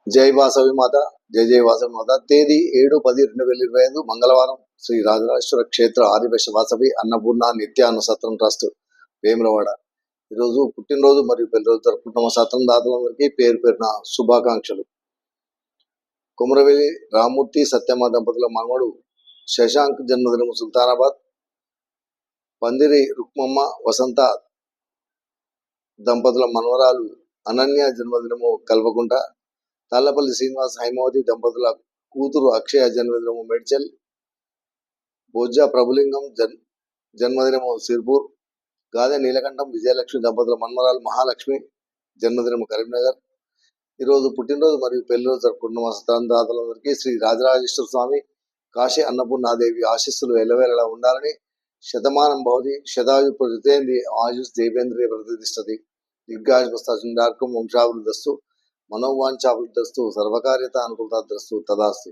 జై వాసవి మాత, జై జై వాసవి మాత. తేదీ 7-10-2025 మంగళవారం. శ్రీ రాజరాజేశ్వర క్షేత్ర ఆదివేశ వాసవి అన్నపూర్ణ నిత్యాన్న సత్రం ట్రస్ట్ వేములవాడ. ఈరోజు పుట్టినరోజు మరియు పెళ్లి రోజు జరుపుకుంటున్న సత్రం దాతలందరికీ పేరు పేరున శుభాకాంక్షలు. కుమరవెల్లి రామూర్తి సత్యమ్మ దంపతుల మనవడు శశాంక్ జన్మదినం సుల్తానాబాద్. పందిరి రుక్మమ్మ వసంత దంపతుల మనవరాలు అనన్య జన్మదినము కల్వకుంట. తాళ్లపల్లి శ్రీనివాస్ హైమావతి దంపతుల కూతురు అక్షయ జన్మదినము మేడ్చల్. బొజ్జా ప్రభులింగం జన్మదినము సిర్పూర్. గాదె నీలకంఠం విజయలక్ష్మి దంపతుల మన్మరాలు మహాలక్ష్మి జన్మదినము కరీంనగర్. ఈరోజు పుట్టినరోజు మరియు పెళ్లి రోజు జరుపుకుంటున్న సత్రందాతలందరికీ శ్రీ రాజరాజేశ్వర స్వామి కాశీ అన్నపూర్ణాదేవి ఆశీస్సులు ఎల్లవేళలా ఉండాలని, శతమానం భవతి శతాయు ప్రతితేంది ఆయుష్ దేవేంద్రియ ప్రతిష్టతి దీర్ఘాయుష్మస్తార్కం వంశాభివృద్ధస్తు మనోవాంఛాభివృద్ధస్తు సర్వకార్యత అనుకూలతాద్రస్తు తదాస్తు.